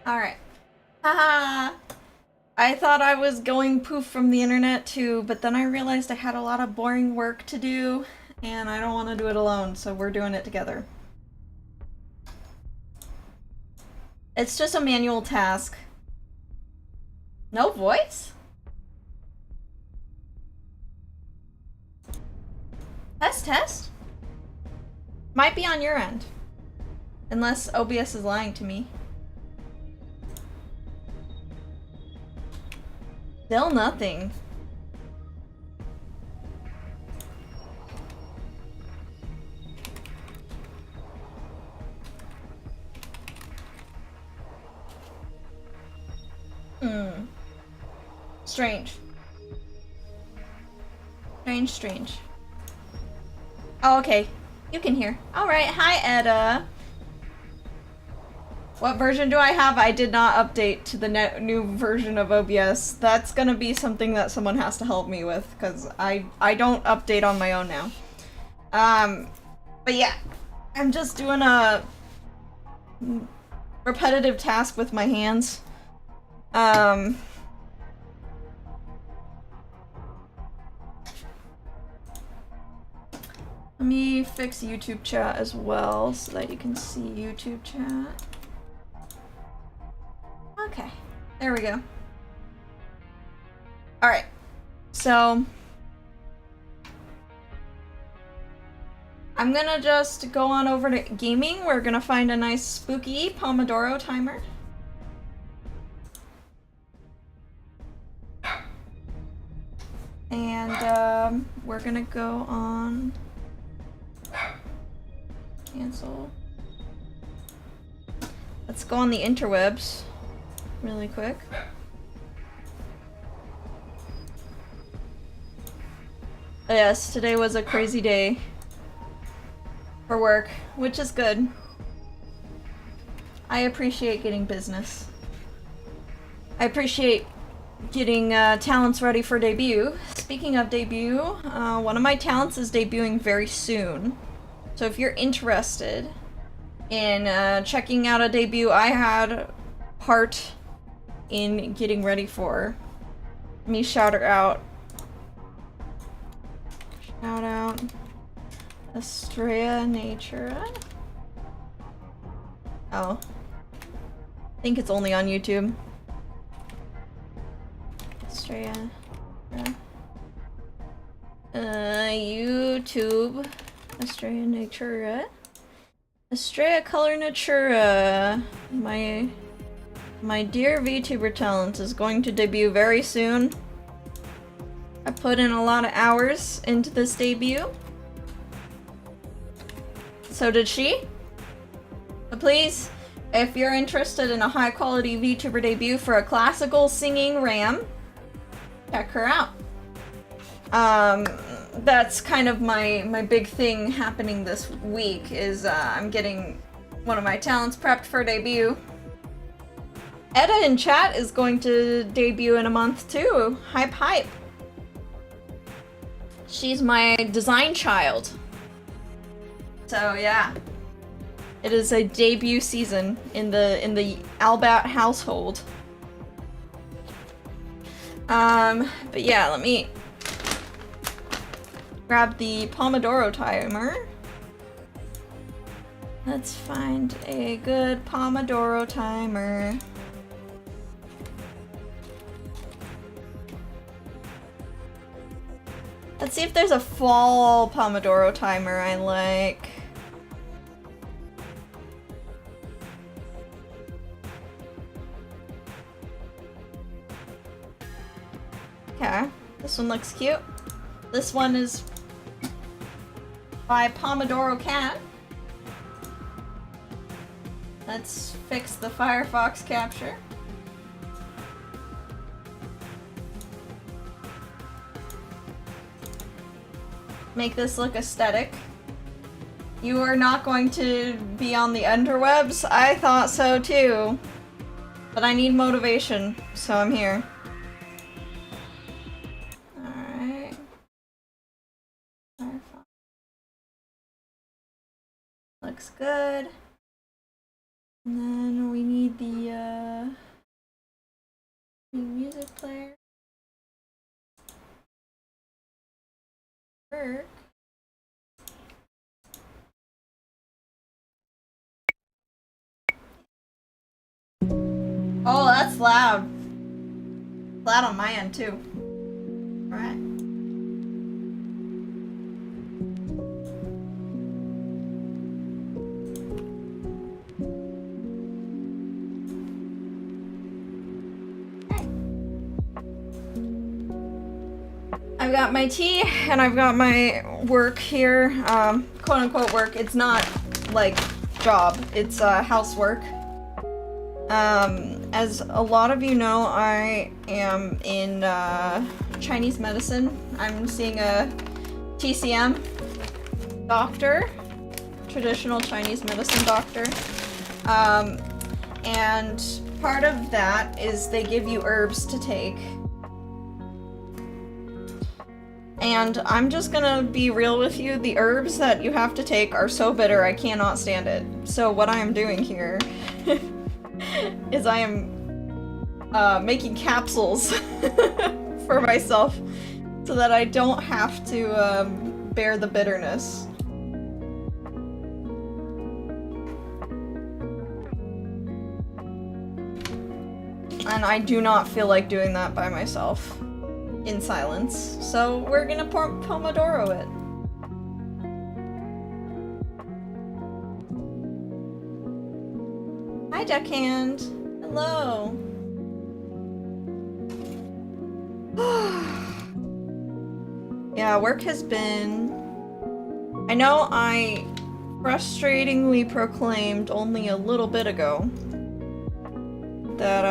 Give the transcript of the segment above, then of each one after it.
Alright. Haha! I thought I was going poof from the internet too, but then I realized I had a lot of boring work to do, and I don't want to do it alone, so we're doing it together. It's just a manual task. No voice? Test, test? Might be on your end. Unless OBS is lying to me. Still nothing. Strange. Strange. Oh, okay. You can hear. Alright, hi Edda. What version do I have? I did not update to the new version of OBS. That's gonna be something that someone has to help me with, because I don't update on my own now. But yeah. I'm just doing a repetitive task with my hands. Let me fix YouTube chat as well so that you can see YouTube chat. Okay, there we go. Alright, so I'm gonna just go on over to gaming. We're gonna find a nice spooky Pomodoro timer. And we're gonna go on cancel. Let's go on the interwebs really quick. Yes, today was a crazy day for work, which is good. I appreciate getting business. I appreciate getting talents ready for debut. Speaking of debut, one of my talents is debuting very soon. So if you're interested in checking out a debut I had part in getting ready for, me shout her out. Shout out Estrella Natura. Oh. I think it's only on YouTube. Estrella. YouTube. Estrella Natura. Estrella Color Natura. My dear VTuber talent is going to debut very soon. I put in a lot of hours into this debut. So did she. But please, if you're interested in a high quality VTuber debut for a classical singing ram, check her out. That's kind of my big thing happening this week is I'm getting one of my talents prepped for debut. Edda in chat is going to debut in a month too. Hype. She's my design child. So yeah. It is a debut season in the Albat household. But yeah, let me grab the Pomodoro timer. Let's find a good Pomodoro timer. Let's see if there's a fall Pomodoro timer I like. Okay, this one looks cute. This one is by Pomodoro Cat. Let's fix the Firefox capture. Make this look aesthetic. You are not going to be on the interwebs? I thought so too. But I need motivation, so I'm here. Alright. Looks good. And then we need the music player. Work. Oh, that's loud. Loud on my end too. Alright. I've got my tea and I've got my work here, quote unquote work. It's not like job, it's housework. As a lot of you know, I am in Chinese medicine. I'm seeing a TCM doctor, traditional Chinese medicine doctor. And part of that is they give you herbs to take. And I'm just gonna be real with you, the herbs that you have to take are so bitter I cannot stand it. So what I am doing here is I am making capsules for myself so that I don't have to bear the bitterness. And I do not feel like doing that by myself. In silence, so we're gonna Pomodoro it. Hi, Deckhand. Hello. Yeah, work has been... I know I frustratingly proclaimed only a little bit ago that,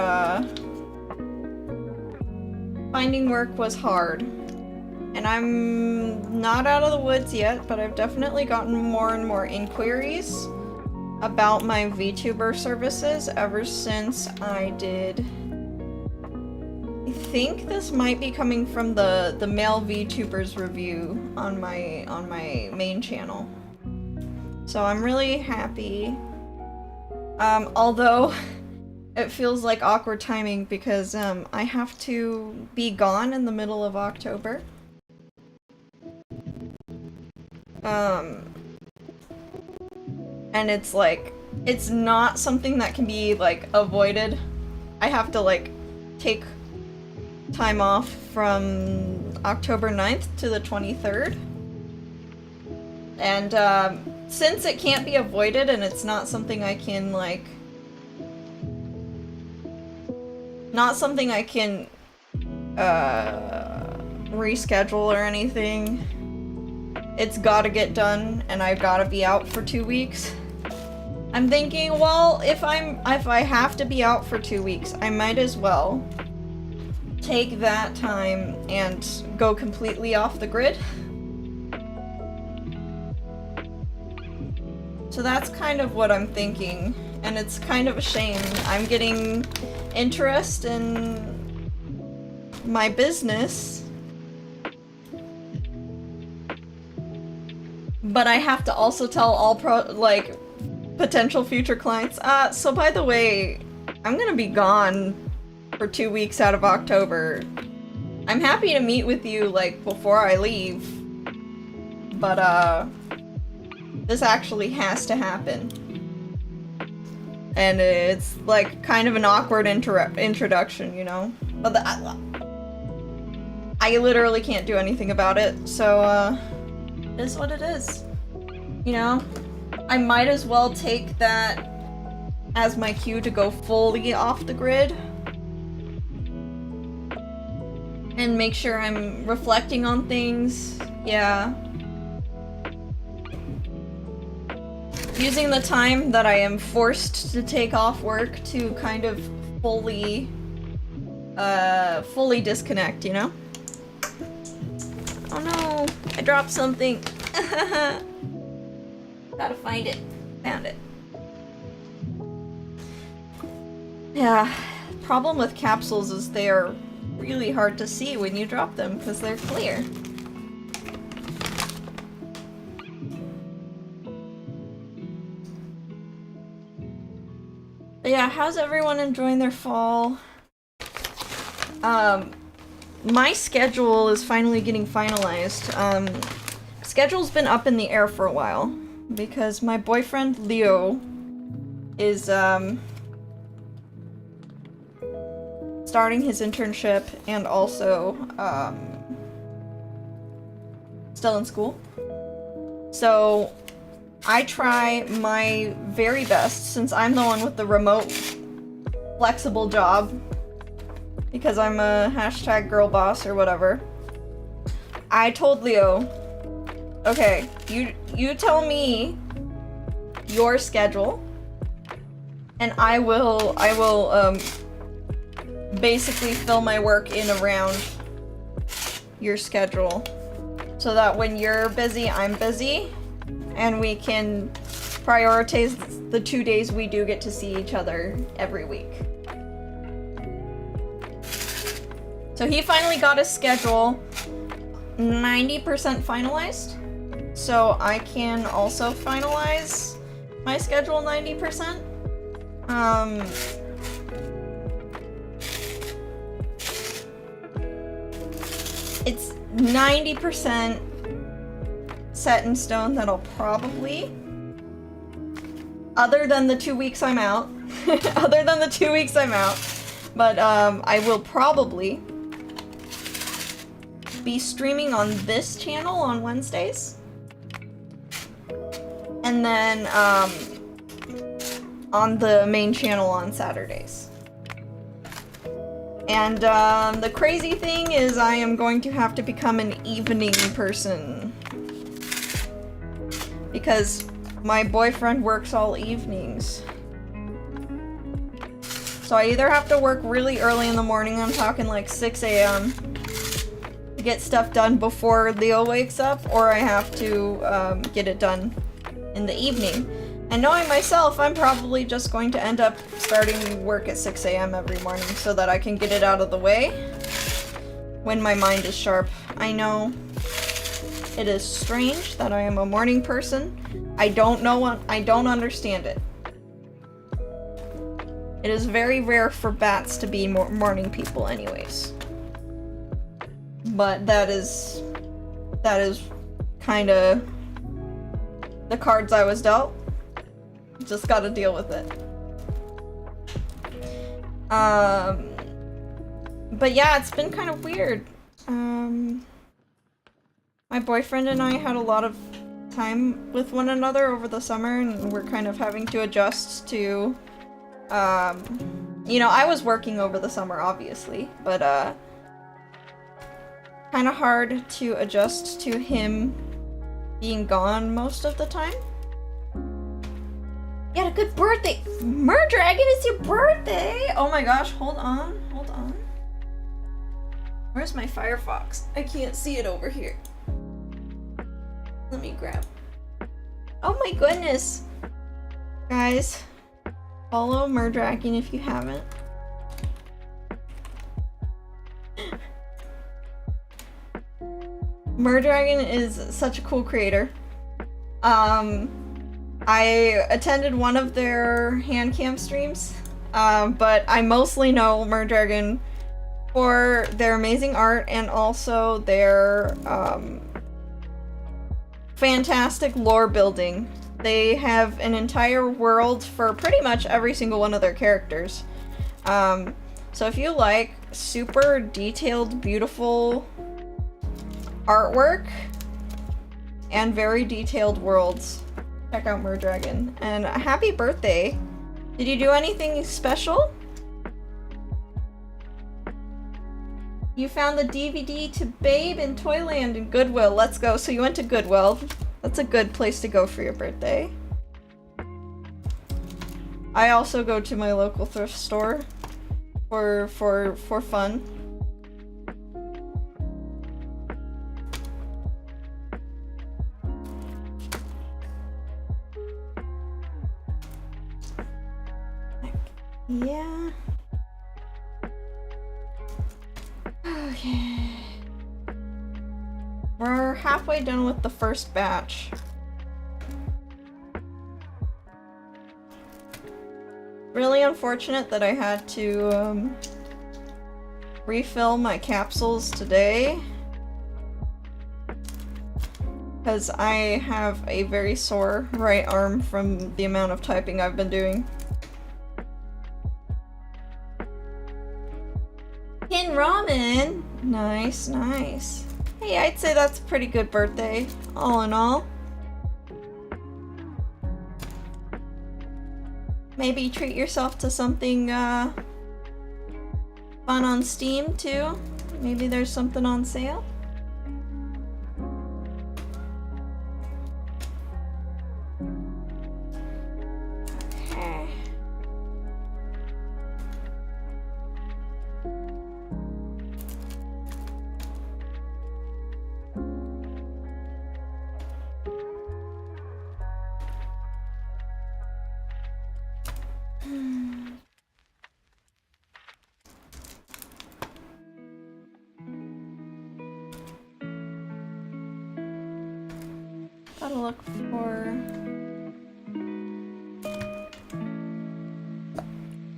finding work was hard. And I'm not out of the woods yet, but I've definitely gotten more and more inquiries about my VTuber services ever since I did... I think this might be coming from the male VTubers review on my main channel. So I'm really happy. Although it feels like awkward timing because I have to be gone in the middle of October. And it's like, it's not something that can be like avoided. I have to like take time off from October 9th to the 23rd. And since it can't be avoided and it's not something I can like reschedule or anything. It's gotta get done, and I've gotta be out for 2 weeks. I'm thinking, well, if I have to be out for 2 weeks, I might as well take that time and go completely off the grid. So that's kind of what I'm thinking, and it's kind of a shame. I'm getting interest in my business, but I have to also tell all potential future clients, so by the way, I'm gonna be gone for 2 weeks out of October. I'm happy to meet with you like before I leave, but this actually has to happen. And it's like kind of an awkward introduction, you know? But I literally can't do anything about it, so it is what it is. You know? I might as well take that as my cue to go fully off the grid. And make sure I'm reflecting on things. Yeah. Using the time that I am forced to take off work to kind of fully disconnect, you know? Oh no, I dropped something. Gotta find it. Found it. Yeah, problem with capsules is they are really hard to see when you drop them because they're clear. But yeah, how's everyone enjoying their fall? My schedule is finally getting finalized. Schedule's been up in the air for a while because my boyfriend Leo is starting his internship and also still in school. So I try my very best, since I'm the one with the remote flexible job, because I'm a hashtag girl boss or whatever. I told Leo, okay, you tell me your schedule and I will basically fill my work in around your schedule so that when you're busy, I'm busy, and we can prioritize the 2 days we do get to see each other every week. So he finally got his schedule 90% finalized, so I can also finalize my schedule 90%. It's 90% set in stone that I'll probably, other than the 2 weeks I'm out, but I will probably be streaming on this channel on Wednesdays, and then on the main channel on Saturdays. And the crazy thing is I am going to have to become an evening person because my boyfriend works all evenings. So I either have to work really early in the morning, I'm talking like 6 a.m. to get stuff done before Leo wakes up, or I have to get it done in the evening. And knowing myself, I'm probably just going to end up starting work at 6 a.m. every morning so that I can get it out of the way when my mind is sharp. I know it is strange that I am a morning person. I don't understand it. It is very rare for bats to be morning people anyways. But that is kind of the cards I was dealt. Just gotta deal with it. But yeah, it's been kind of weird. My boyfriend and I had a lot of time with one another over the summer, and we're kind of having to adjust to, you know, I was working over the summer, obviously, but, kind of hard to adjust to him being gone most of the time. You had a good birthday! Merdragon, it's your birthday! Oh my gosh, hold on. Where's my Firefox? I can't see it over here. Let me grab. Oh my goodness! Guys, follow Merdragon if you haven't. Merdragon is such a cool creator. I attended one of their hand cam streams, but I mostly know Merdragon for their amazing art and also their fantastic lore building. They have an entire world for pretty much every single one of their characters. So if you like super detailed, beautiful artwork and very detailed worlds, check out Merdragon. And happy birthday! Did you do anything special? You found the DVD to Babe in Toyland in Goodwill. Let's go. So you went to Goodwill. That's a good place to go for your birthday. I also go to my local thrift store for fun. Yeah. Okay. We're halfway done with the first batch. Really unfortunate that I had to refill my capsules today, because I have a very sore right arm from the amount of typing I've been doing. Tin ramen! Nice, nice. Hey, I'd say that's a pretty good birthday, all in all. Maybe treat yourself to something fun on Steam too. Maybe there's something on sale. Okay. Gotta look for...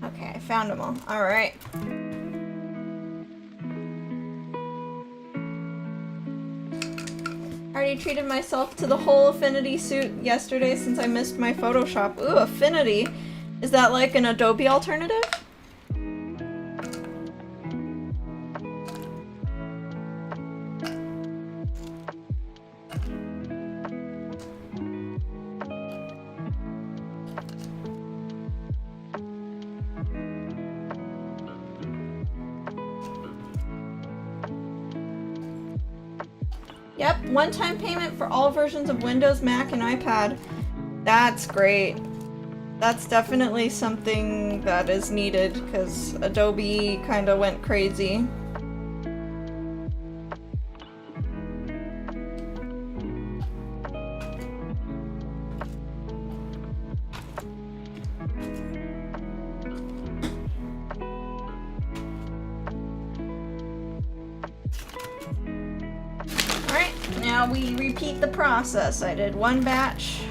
Okay, I found them all. Alright. I already treated myself to the whole Affinity suit yesterday since I missed my Photoshop. Ooh, Affinity? Is that like an Adobe alternative? Yep, one-time payment for all versions of Windows, Mac, and iPad. That's great. That's definitely something that is needed, because Adobe kinda went crazy. Now we repeat the process. I did one batch.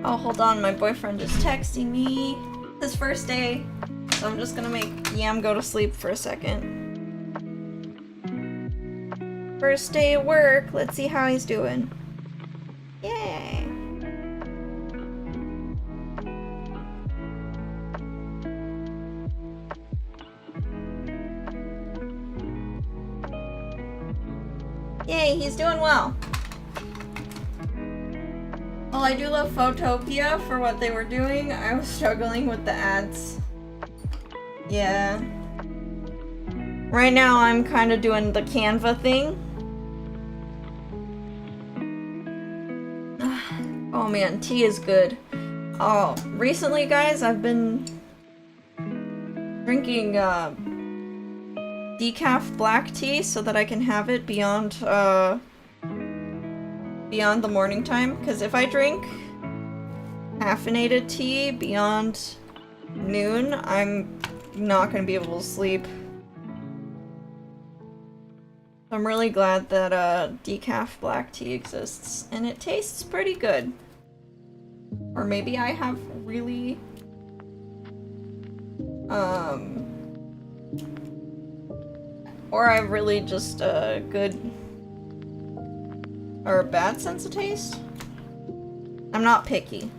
Oh, hold on, my boyfriend just texting me. It's his first day, so I'm just gonna make Yam go to sleep for a second. First day of work. Let's see how he's doing. Yay! Yay, he's doing well. Well, I do love Photopia for what they were doing. I was struggling with the ads. Yeah. Right now I'm kind of doing the Canva thing. Oh man, tea is good. Oh, recently guys, I've been drinking decaf black tea so that I can have it beyond the morning time. Because if I drink caffeinated tea beyond noon, I'm not going to be able to sleep. I'm really glad that decaf black tea exists, and it tastes pretty good. Or maybe I have really or I really just a good or a bad sense of taste. I'm not picky,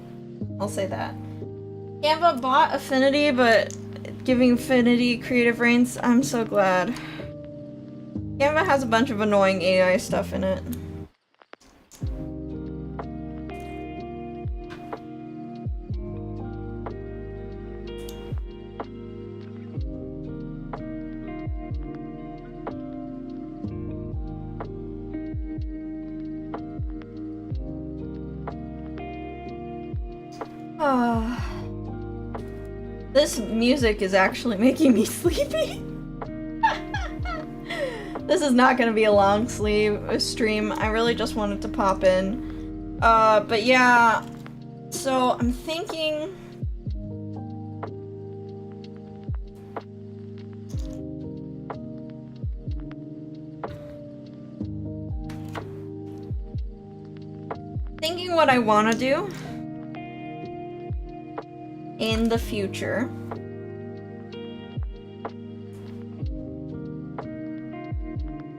I'll say that. Canva bought Affinity, but giving Affinity creative reins, I'm so glad. Canva has a bunch of annoying AI stuff in it. This music is actually making me sleepy. This is not gonna be a long stream. I really just wanted to pop in. But yeah, so I'm thinking what I want to do in the future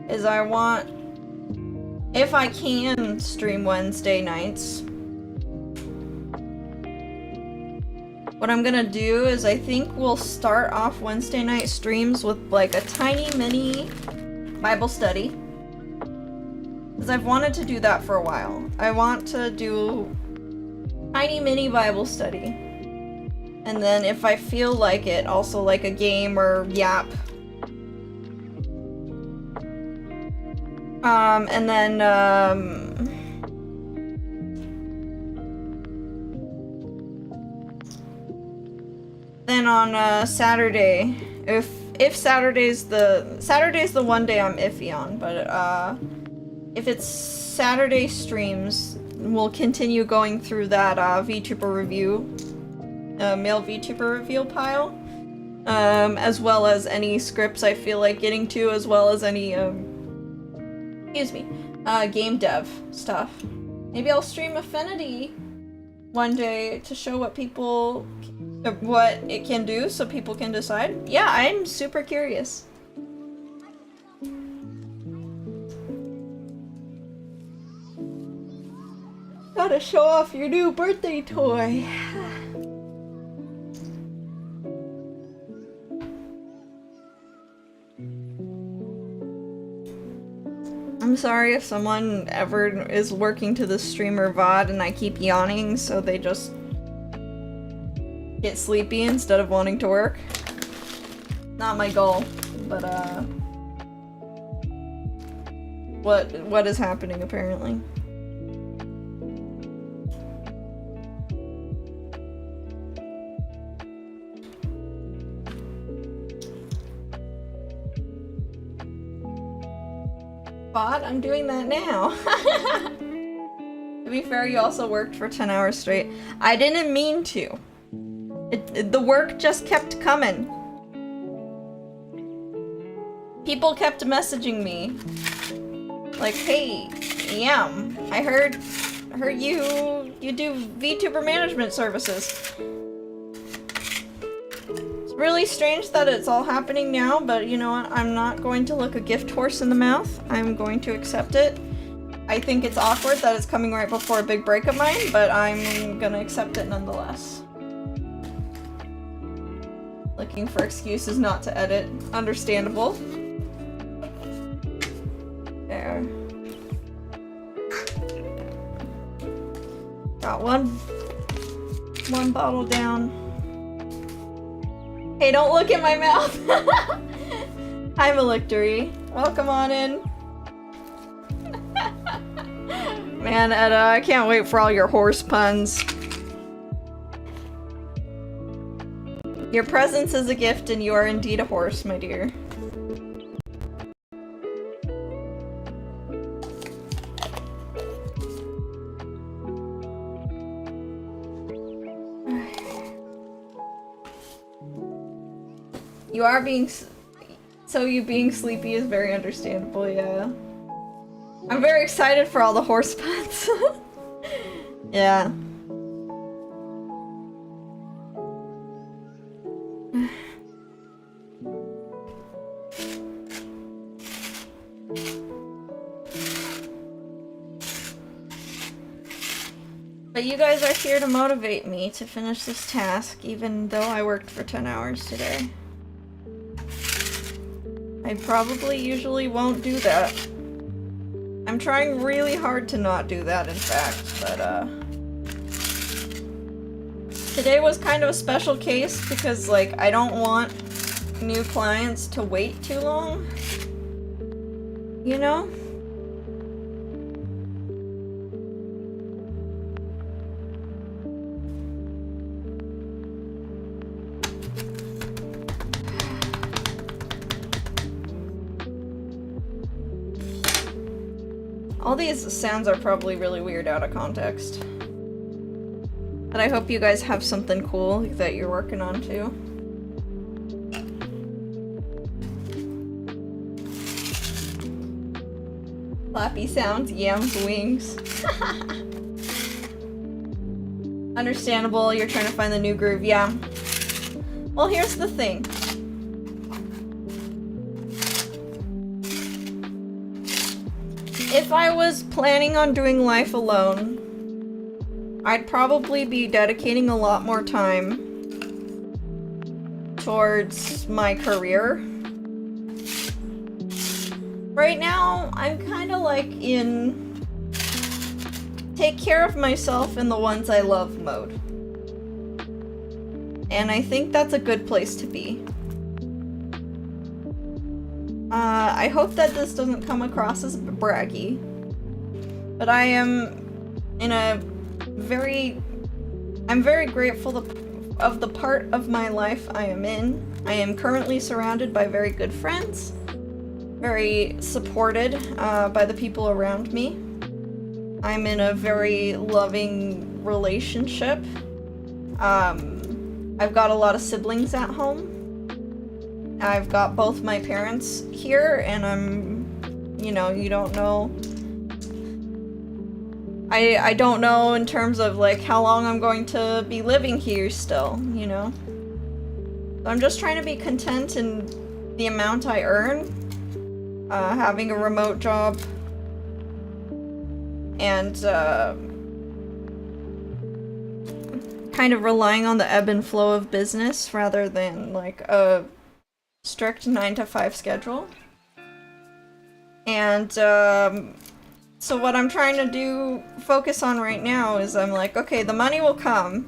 is I want, if I can stream Wednesday nights, what I'm gonna do is I think we'll start off Wednesday night streams with like a tiny mini Bible study. Because I've wanted to do that for a while. I want to do tiny mini Bible study. And then if I feel like it, also like a game or Yap. And then, on Saturday, if Saturday's the one day I'm iffy on, but if it's Saturday streams, we'll continue going through that VTuber review, male VTuber review pile, as well as any scripts I feel like getting to, as well as any game dev stuff. Maybe I'll stream Affinity one day to show what it can do, so people can decide. Yeah, I'm super curious. Gotta show off your new birthday toy. I'm sorry if someone ever is working to the streamer VOD and I keep yawning so they just get sleepy instead of wanting to work. Not my goal, but what is happening apparently. Bot, I'm doing that now. To be fair, you also worked for 10 hours straight. I didn't mean to. The work just kept coming. People kept messaging me. Like, hey, Yam, I heard you do VTuber management services. It's really strange that it's all happening now, but you know what? I'm not going to look a gift horse in the mouth. I'm going to accept it. I think it's awkward that it's coming right before a big break of mine, but I'm gonna accept it nonetheless. Looking for excuses not to edit. Understandable. There. Got one bottle down. Hey, don't look at my mouth! Hi, Malictory. Welcome on in. Man, Etta, I can't wait for all your horse puns. Your presence is a gift, and you are indeed a horse, my dear. You are being... So you being sleepy is very understandable, yeah. I'm very excited for all the horse puns. Yeah. But you guys are here to motivate me to finish this task, even though I worked for 10 hours today. I probably usually won't do that. I'm trying really hard to not do that, in fact, but today was kind of a special case because, like, I don't want new clients to wait too long. You know? All these sounds are probably really weird out of context. But I hope you guys have something cool that you're working on too. Flappy sounds, Yam's wings. Understandable, you're trying to find the new groove, yeah. Well, here's the thing. If I was planning on doing life alone, I'd probably be dedicating a lot more time towards my career. Right now, I'm kind of like in take care of myself and the ones I love mode. And I think that's a good place to be. I hope that this doesn't come across as braggy, but I am in a I'm very grateful of the part of my life I am in. I am currently surrounded by very good friends, very supported by the people around me. I'm in a very loving relationship. I've got a lot of siblings at home. I've got both my parents here, and you don't know. I don't know in terms of like how long I'm going to be living here still, you know? So I'm just trying to be content in the amount I earn, having a remote job, and kind of relying on the ebb and flow of business rather than like a strict 9-to-5 schedule. And so what I'm trying to focus on right now is I'm like, okay, the money will come,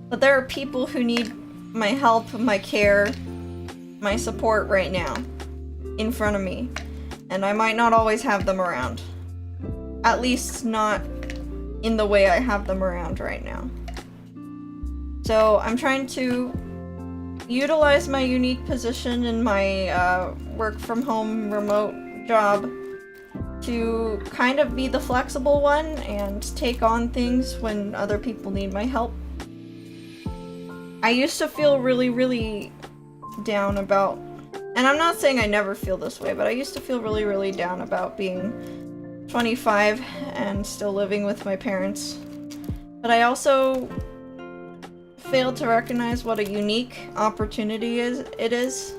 but there are people who need my help, my care, my support right now in front of me, and I might not always have them around. At least not in the way I have them around right now. So I'm trying to utilize my unique position in my work from home remote job to kind of be the flexible one and take on things when other people need my help. I used to feel really, really down about, and I'm not saying I never feel this way, but I used to feel really, really down about being 25 and still living with my parents. But I also failed to recognize what a unique opportunity it is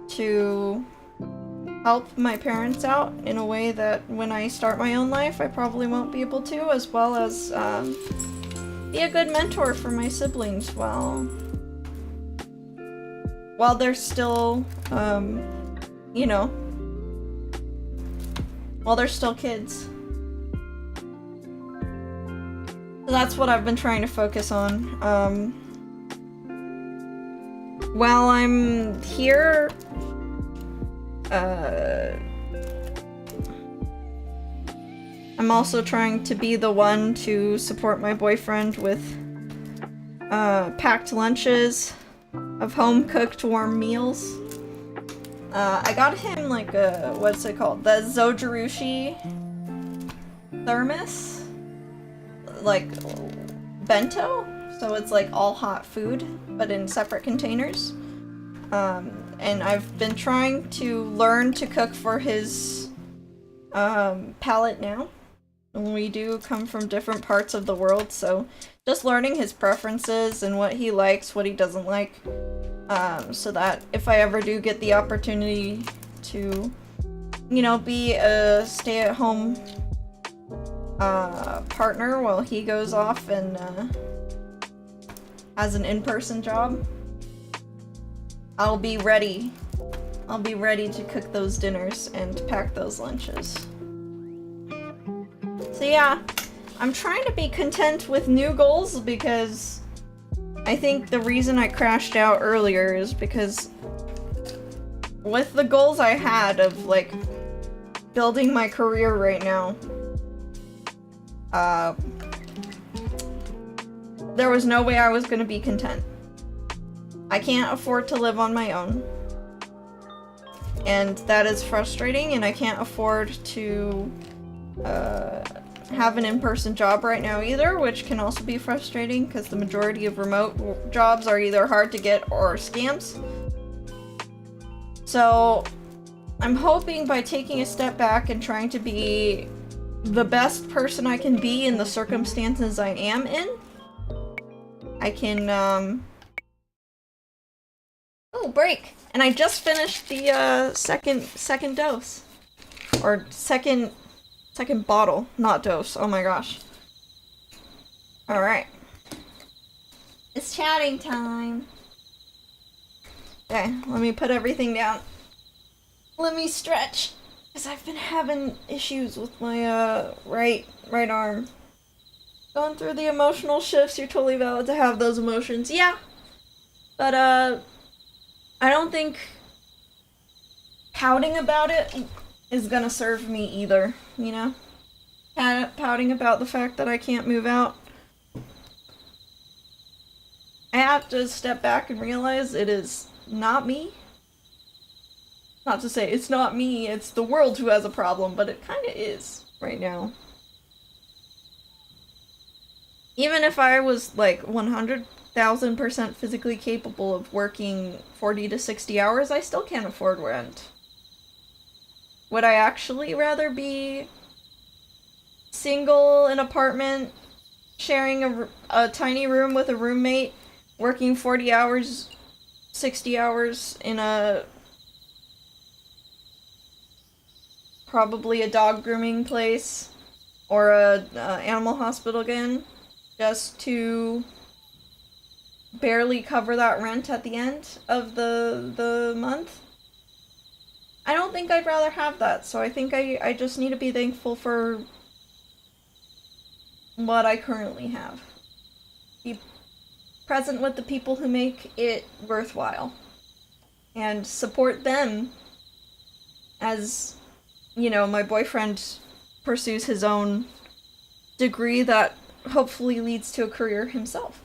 to help my parents out in a way that when I start my own life I probably won't be able to, as well as be a good mentor for my siblings while they're still while they're still kids. So that's what I've been trying to focus on. While I'm here, I'm also trying to be the one to support my boyfriend with packed lunches of home-cooked warm meals. I got him like a, what's it called? The Zojirushi thermos? Like bento? So it's like all hot food, but in separate containers. And I've been trying to learn to cook for his palate now. And we do come from different parts of the world, so just learning his preferences and what he likes, what he doesn't like, so that if I ever do get the opportunity to, be a stay-at-home partner while he goes off and has an in-person job, I'll be ready. I'll be ready to cook those dinners and pack those lunches. So yeah, I'm trying to be content with new goals because I think the reason I crashed out earlier is because with the goals I had of like building my career right now, there was no way I was going to be content. I can't afford to live on my own, and that is frustrating, and I can't afford to have an in-person job right now either, which can also be frustrating because the majority of remote jobs are either hard to get or scams. So I'm hoping by taking a step back and trying to be the best person I can be in the circumstances I am in. I can, oh, break! And I just finished the, second dose. Or second bottle, not dose. Oh my gosh. Alright. It's chatting time. Okay, let me put everything down. Let me stretch. Because I've been having issues with my, right arm. Going through the emotional shifts, you're totally valid to have those emotions. Yeah. But, I don't think pouting about it is gonna serve me either, you know? Pouting about the fact that I can't move out. I have to step back and realize it is not me. Not to say it's not me, it's the world who has a problem, but it kinda is right now. Even if I was like 100,000% physically capable of working 40 to 60 hours, I still can't afford rent. Would I actually rather be single, in an apartment, sharing a tiny room with a roommate, working 40 hours, 60 hours in a probably a dog grooming place or a animal hospital again, just to barely cover that rent at the end of the month? I don't think I'd rather have that, so I think I just need to be thankful for what I currently have. Be present with the people who make it worthwhile. And support them as, you know, my boyfriend pursues his own degree that hopefully leads to a career himself.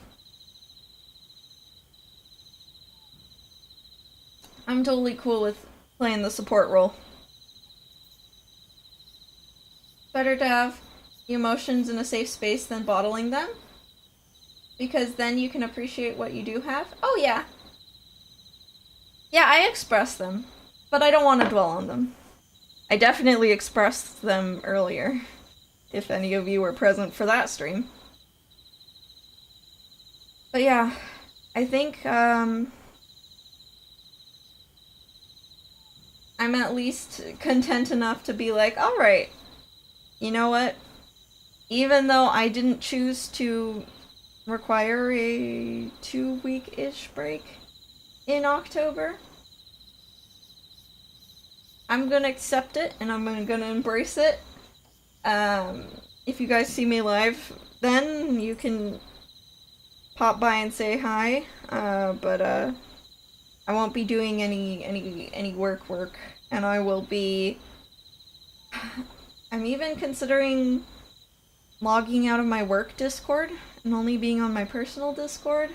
I'm totally cool with playing the support role. Better to have the emotions in a safe space than bottling them. Because then you can appreciate what you do have. Oh yeah. Yeah, I express them. But I don't want to dwell on them. I definitely expressed them earlier. If any of you were present for that stream. But yeah, I think, I'm at least content enough to be like, alright, you know what? Even though I didn't choose to require a 2-week-ish break in October, I'm gonna accept it and I'm gonna embrace it. If you guys see me live, then you can pop by and say hi. But I won't be doing any work, and I will be. I'm even considering logging out of my work Discord and only being on my personal Discord.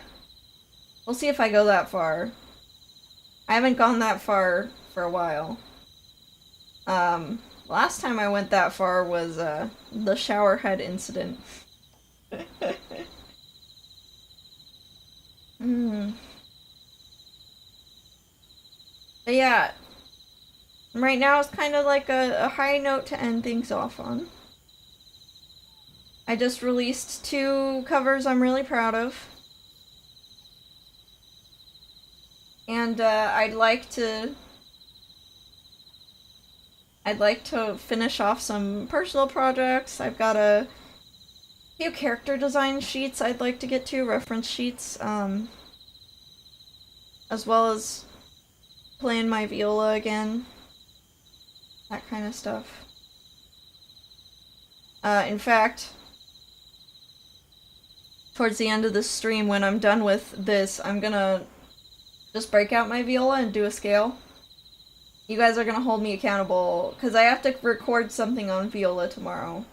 We'll see if I go that far. I haven't gone that far for a while. Last time I went that far was, the showerhead incident. But yeah, right now it's kind of like a high note to end things off on. I just released 2 covers I'm really proud of. And, I'd like to finish off some personal projects. I've got a few character design sheets I'd like to get to, reference sheets, as well as playing my viola again. That kind of stuff. In fact, towards the end of this stream, when I'm done with this, I'm gonna just break out my viola and do a scale. You guys are gonna hold me accountable, because I have to record something on viola tomorrow.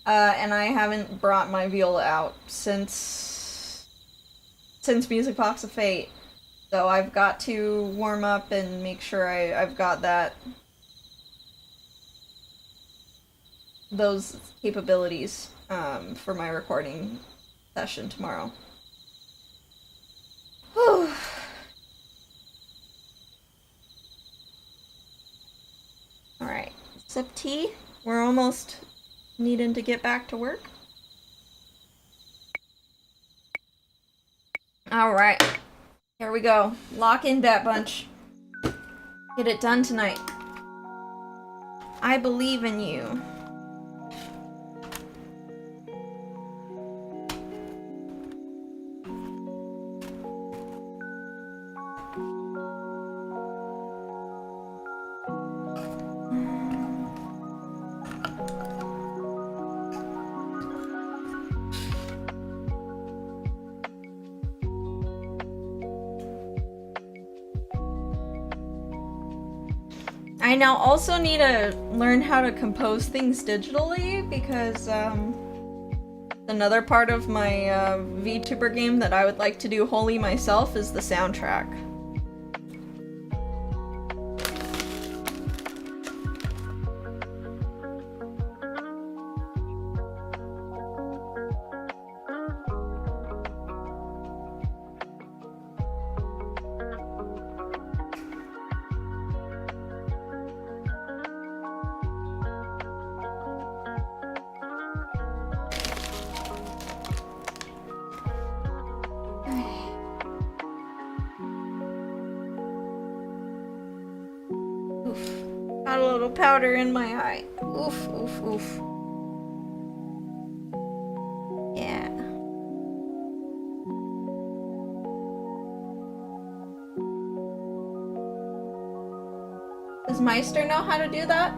And I haven't brought my viola out since Music Box of Fate. So I've got to warm up and make sure I've got those capabilities, for my recording session tomorrow. Whew. Alright, sip tea. We're almost needing to get back to work. Alright. Here we go. Lock in, Bat Bunch. Get it done tonight. I believe in you. I now also need to learn how to compose things digitally because another part of my VTuber game that I would like to do wholly myself is the soundtrack. Got a little powder in my eye. Oof, oof, oof. Yeah. Does Meister know how to do that?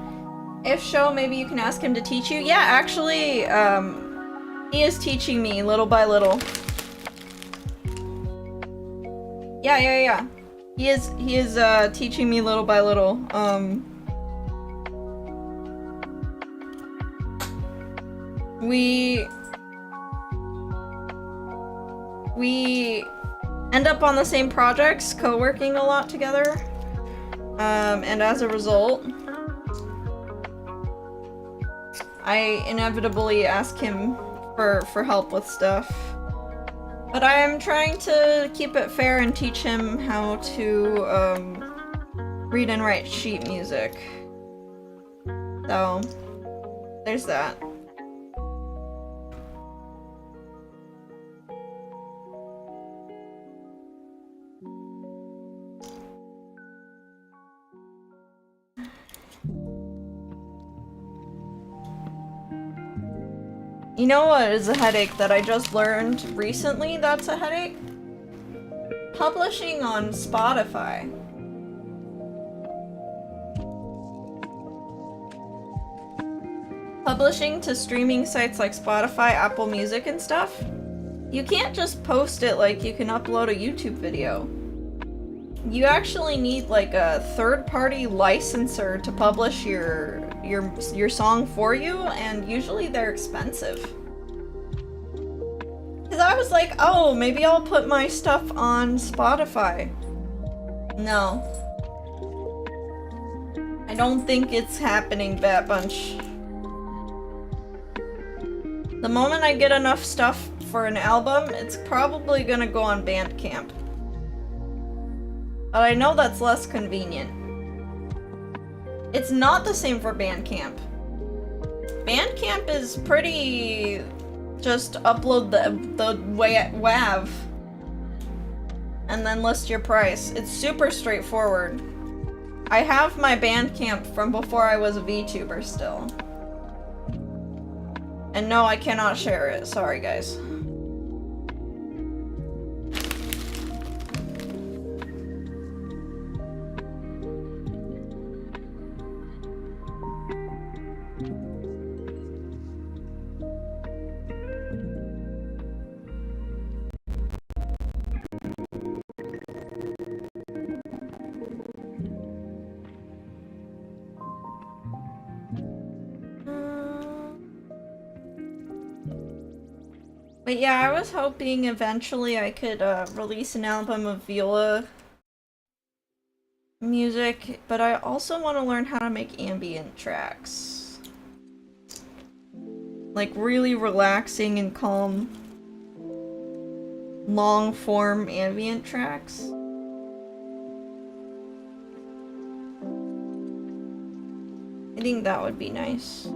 If so, maybe you can ask him to teach you. Yeah, actually, he is teaching me little by little. Yeah. He is teaching me little by little. We end up on the same projects, co-working a lot together. And as a result, I inevitably ask him for help with stuff. But I am trying to keep it fair and teach him how to read and write sheet music. So, there's that. You know what is a headache that I just learned recently that's a headache? Publishing on Spotify. Publishing to streaming sites like Spotify, Apple Music and stuff. You can't just post it like you can upload a YouTube video. You actually need like a third-party licensor to publish your song for you, and usually they're expensive. Cause I was like, oh, maybe I'll put my stuff on Spotify. No. I don't think it's happening, Bat Bunch. The moment I get enough stuff for an album, it's probably gonna go on Bandcamp. But I know that's less convenient. It's not the same for Bandcamp. Bandcamp is pretty... just upload the WAV and then list your price. It's super straightforward. I have my Bandcamp from before I was a VTuber still. And no, I cannot share it. Sorry, guys. But yeah, I was hoping eventually I could release an album of viola music, but I also want to learn how to make ambient tracks. Like really relaxing and calm, long-form ambient tracks. I think that would be nice.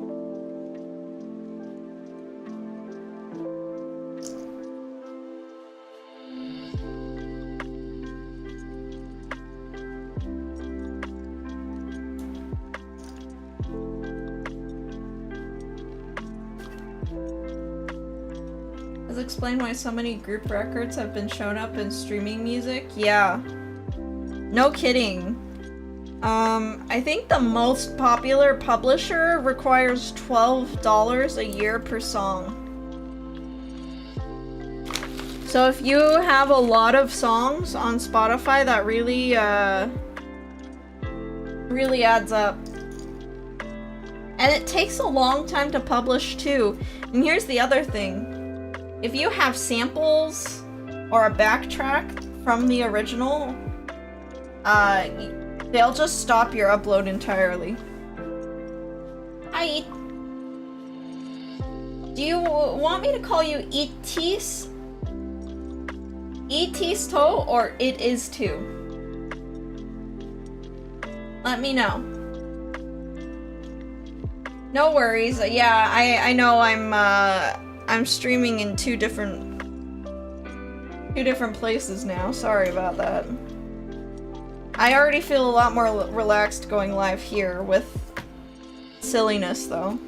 Does explain why so many group records have been shown up in streaming music? Yeah. No kidding. I think the most popular publisher requires $12 a year per song. So if you have a lot of songs on Spotify, that really, really adds up. And it takes a long time to publish too. And here's the other thing. If you have samples or a backtrack from the original, they'll just stop your upload entirely. Hi. Do you want me to call you Etis? Etis to or it is to? Let me know. No worries. Yeah, I know I'm streaming in two different places now. Sorry about that. I already feel a lot more relaxed going live here with silliness though.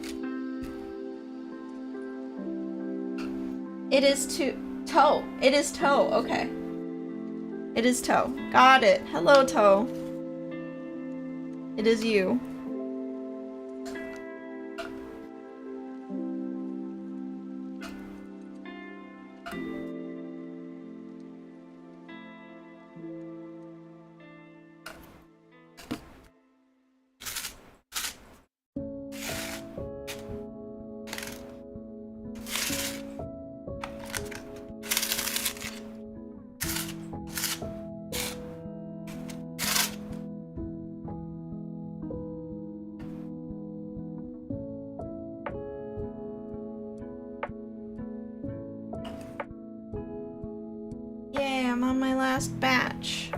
It is toe. It is toe. Okay. It is toe. Got it. Hello, toe. It is you. Batch.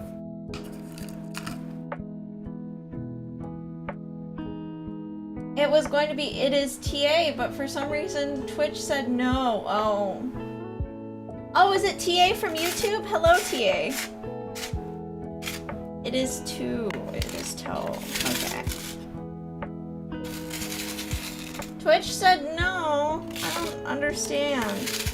It was going to be it is TA, but for some reason Twitch said no. Oh, is it TA from YouTube? Hello, TA. It is two. It is toe. Okay. Twitch said no. I don't understand.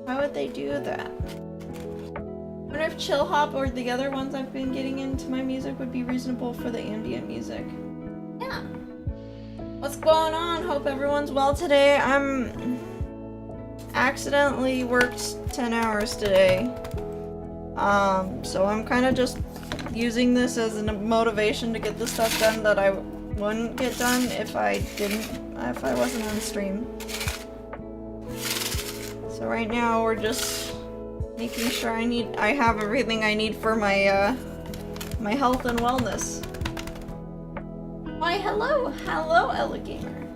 Why would they do that? I wonder if Chill Hop or the other ones I've been getting into my music would be reasonable for the ambient music. Yeah. What's going on? Hope everyone's well today. I'm accidentally worked 10 hours today. So I'm kind of just using this as a motivation to get the stuff done that I wouldn't get done if I wasn't on stream. So right now we're just making sure I have everything I need for my my health and wellness. Why hello Ella Gamer.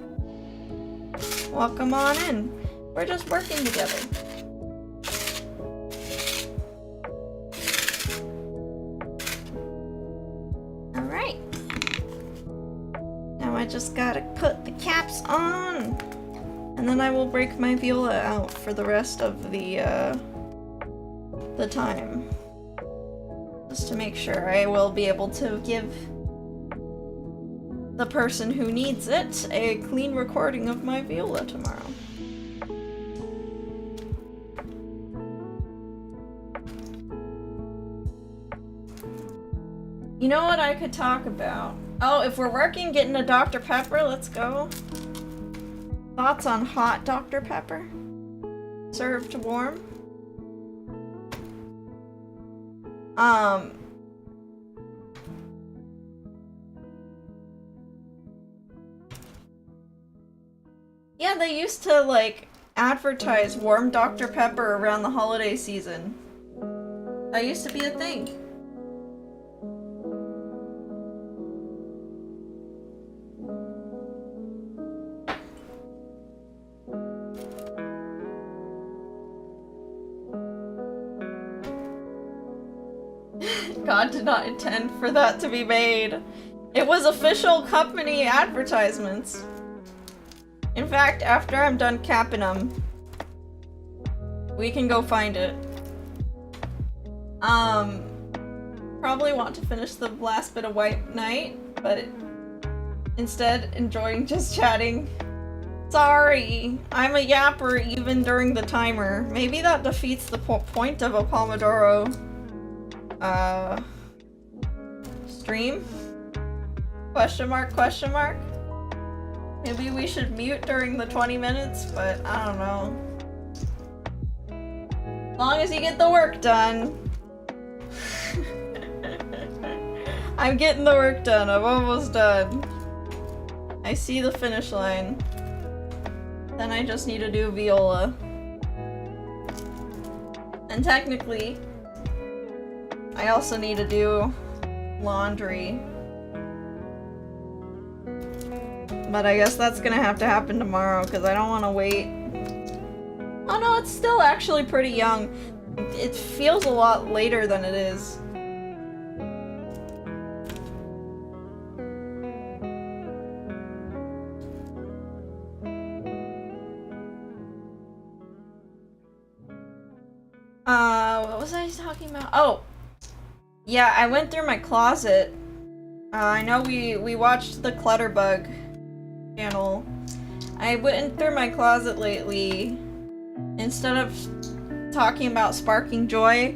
Welcome on in. We're just working together. Alright. Now I just gotta put the caps on. And then I will break my viola out for the rest of the time. Just to make sure I will be able to give the person who needs it a clean recording of my viola tomorrow. You know what I could talk about? Oh, if we're working, getting a Dr. Pepper, let's go. Thoughts on hot Dr. Pepper? Served warm? Yeah, they used to, like, advertise warm Dr. Pepper around the holiday season. That used to be a thing. God did not intend for that to be made. It was official company advertisements. In fact, after I'm done capping them, we can go find it. Probably want to finish the last bit of White Knight, but instead enjoying just chatting Sorry, I'm a yapper even during the timer. Maybe that defeats the point of a Pomodoro stream? Question mark, question mark? Maybe we should mute during the 20 minutes, but I don't know. As long as you get the work done. I'm getting the work done. I'm almost done. I see the finish line. Then I just need to do viola. And technically, I also need to do laundry. But I guess that's gonna have to happen tomorrow because I don't want to wait. Oh no, it's still actually pretty young. It feels a lot later than it is. What was I talking about? Oh! Yeah, I went through my closet. I know we watched the Clutterbug channel. I went through my closet lately. Instead of talking about sparking joy,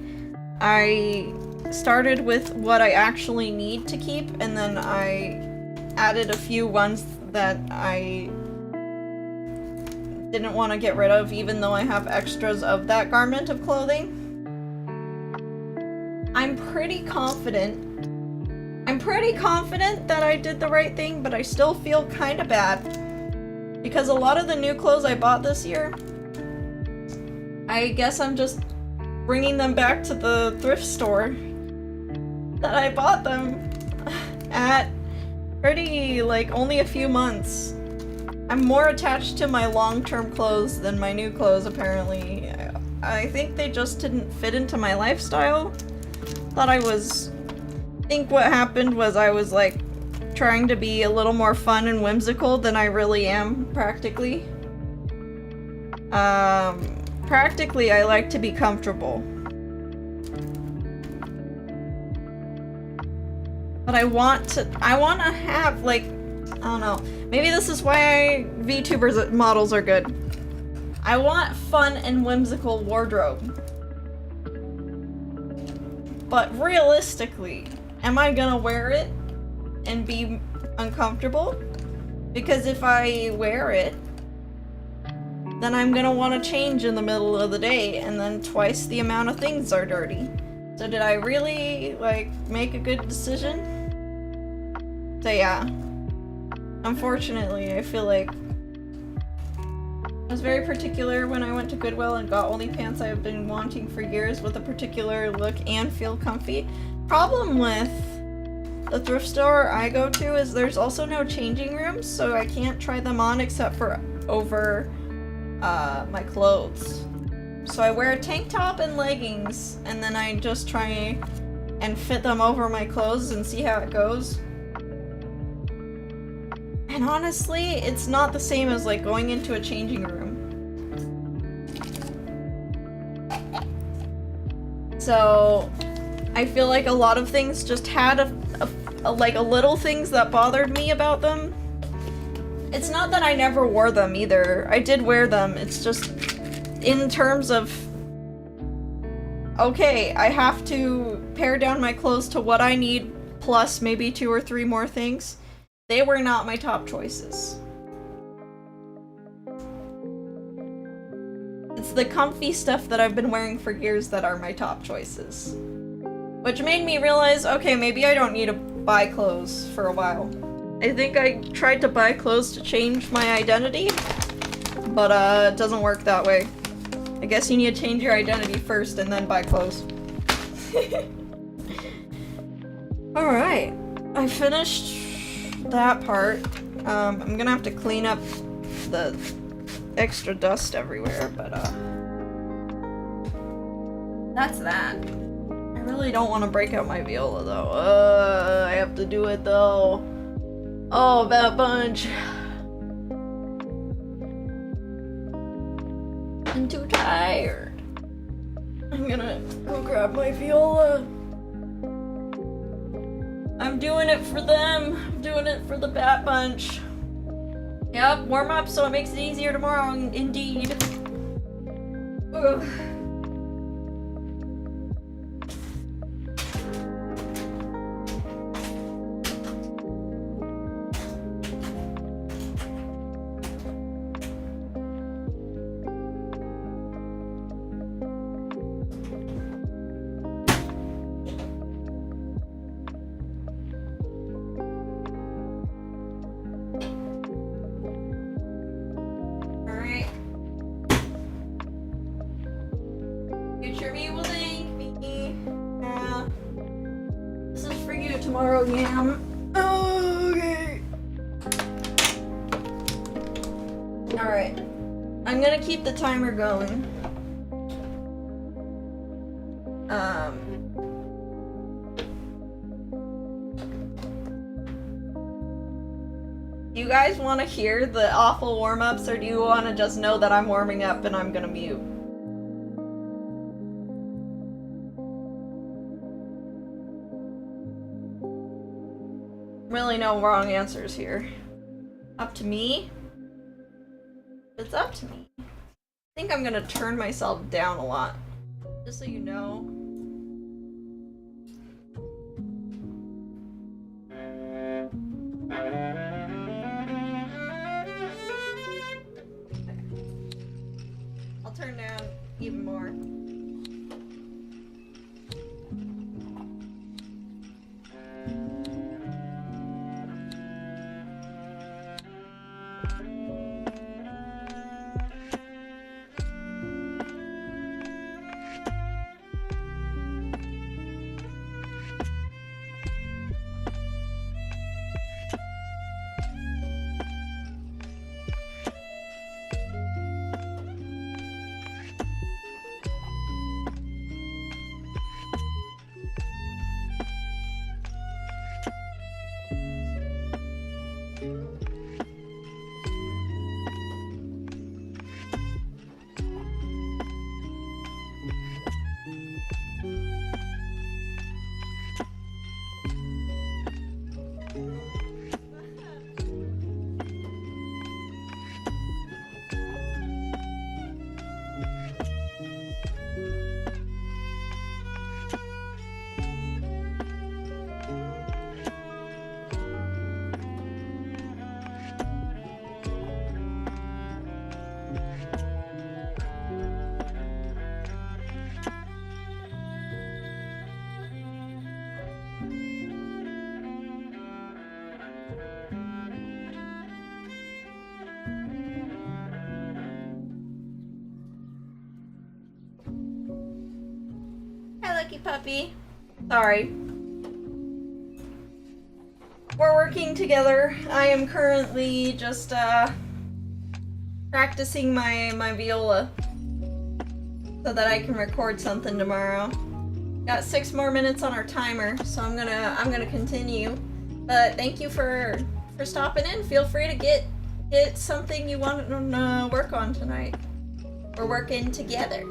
I started with what I actually need to keep, and then I added a few ones that I didn't want to get rid of, even though I have extras of that garment of clothing. I'm pretty confident that I did the right thing, but I still feel kind of bad. Because a lot of the new clothes I bought this year, I guess I'm just bringing them back to the thrift store that I bought them at pretty, like, only a few months. I'm more attached to my long-term clothes than my new clothes, apparently. I think they just didn't fit into my lifestyle. I think what happened was I was, like, trying to be a little more fun and whimsical than I really am, practically. Practically, I like to be comfortable. But I want to have, like, I don't know. Maybe this is why VTubers models are good. I want fun and whimsical wardrobe. But realistically, am I gonna wear it and be uncomfortable? Because if I wear it, then I'm gonna want to change in the middle of the day, and then twice the amount of things are dirty. So did I really, like, make a good decision? So yeah. Unfortunately, I feel like I was very particular when I went to Goodwill and got only pants I have been wanting for years with a particular look and feel comfy. Problem with the thrift store I go to is there's also no changing rooms, so I can't try them on except for over my clothes. So I wear a tank top and leggings, and then I just try and fit them over my clothes and see how it goes. And honestly, it's not the same as, like, going into a changing room. So I feel like a lot of things just had like a little things that bothered me about them. It's not that I never wore them either. I did wear them. It's just in terms of, okay, I have to pare down my clothes to what I need plus maybe 2 or 3 more things. They were not my top choices. It's the comfy stuff that I've been wearing for years that are my top choices. Which made me realize, okay, maybe I don't need to buy clothes for a while. I think I tried to buy clothes to change my identity, but it doesn't work that way. I guess you need to change your identity first and then buy clothes. Alright, I finished that part. I'm gonna have to clean up the extra dust everywhere, but that's that. I really don't want to break out my viola though. I have to do it though. Oh, that bunch. I'm too tired. I'm gonna go grab my viola. I'm doing it for them. I'm doing it for the Bat Bunch. Yep, warm up so it makes it easier tomorrow, indeed. Ugh. Future me will thank me. Yeah. This is for you tomorrow, Yam. Okay. Alright. I'm gonna keep the timer going. Do you guys want to hear the awful warm-ups, or do you want to just know that I'm warming up and I'm gonna mute? Really no wrong answers here. Up to me? It's up to me. I think I'm gonna turn myself down a lot. Just so you know. I'll turn down even more. Puppy. Sorry. We're working together. I am currently just practicing my viola so that I can record something tomorrow. Got 6 more minutes on our timer, so I'm gonna continue. But thank you for stopping in. Feel free to get something you want to work on tonight. We're working together.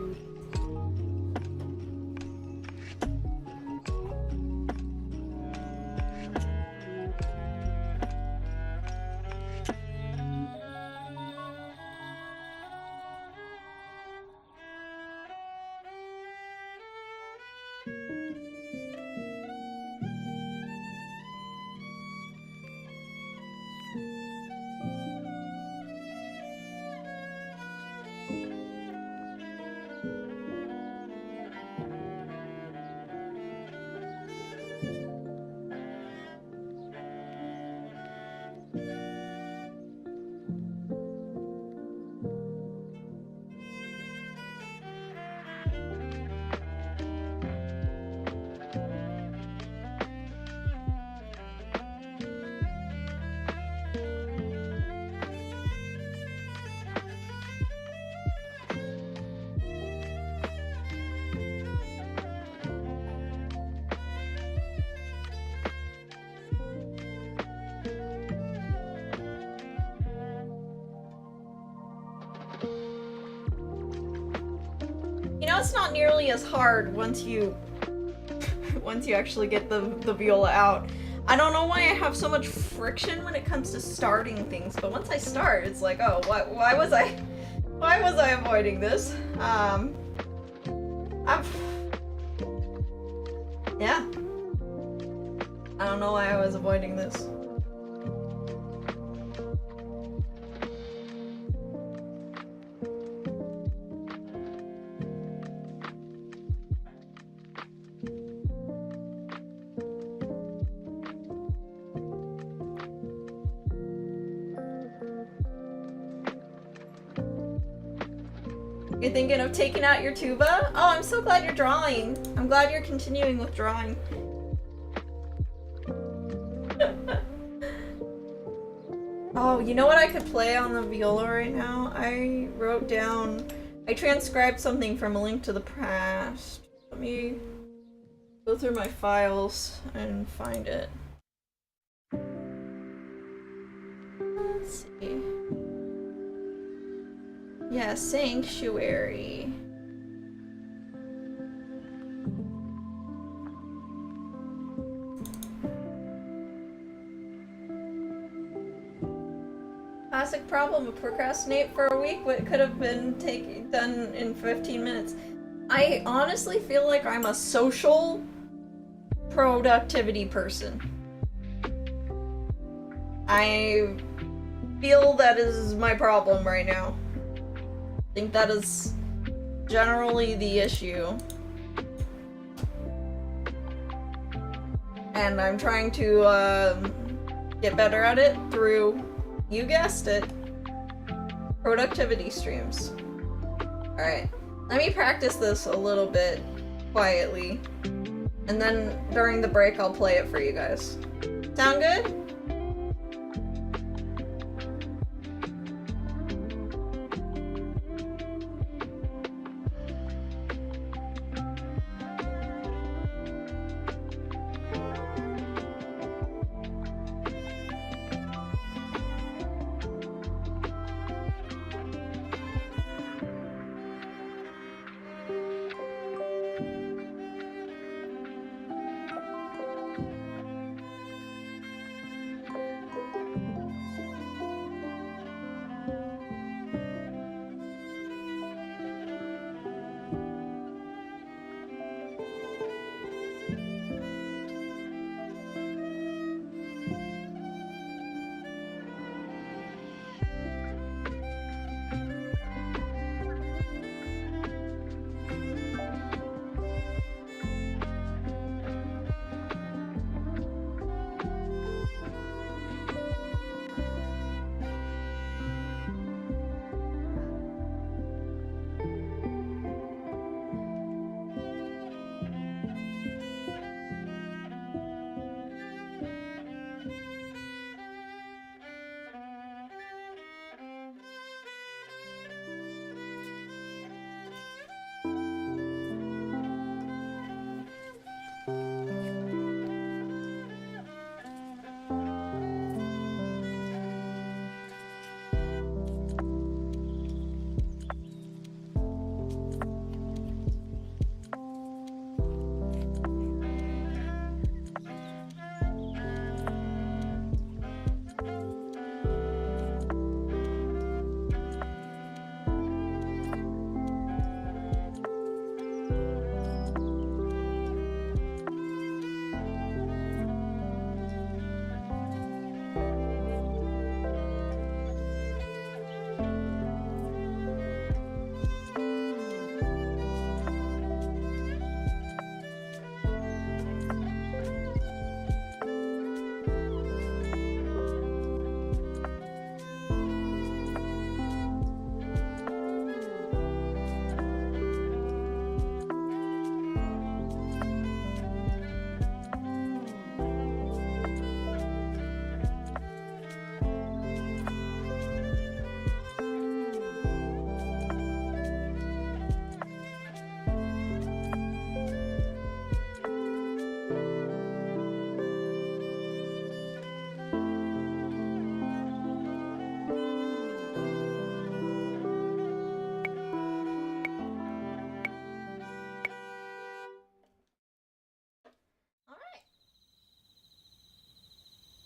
It's not nearly as hard once you actually get the viola out. I don't know why I have so much friction when it comes to starting things, but once I start, it's like, oh, why was I avoiding this? Yeah. I don't know why I was avoiding this. You're thinking of taking out your tuba? Oh, I'm so glad you're drawing. I'm glad you're continuing with drawing. Oh, you know what I could play on the viola right now? I transcribed something from A Link to the Past. Let me go through my files and find it. Let's see. Yeah, Sanctuary. Classic problem, procrastinate for a week what could have been done in 15 minutes. I honestly feel like I'm a social productivity person. I feel that is my problem right now. I think that is generally the issue. And I'm trying to get better at it through, you guessed it, productivity streams. Alright, let me practice this a little bit quietly. And then during the break I'll play it for you guys. Sound good?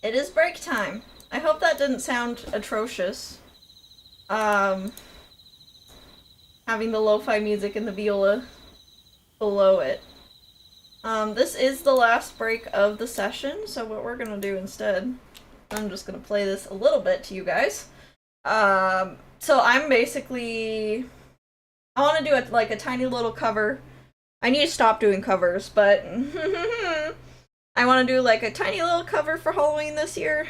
It is break time. I hope that didn't sound atrocious. Having the lo-fi music and the viola below it. This is the last break of the session, so what we're gonna do instead, I'm just gonna play this a little bit to you guys. So I'm basically, I want to do it like a tiny little cover. I need to stop doing covers, but I want to do like a tiny little cover for Halloween this year.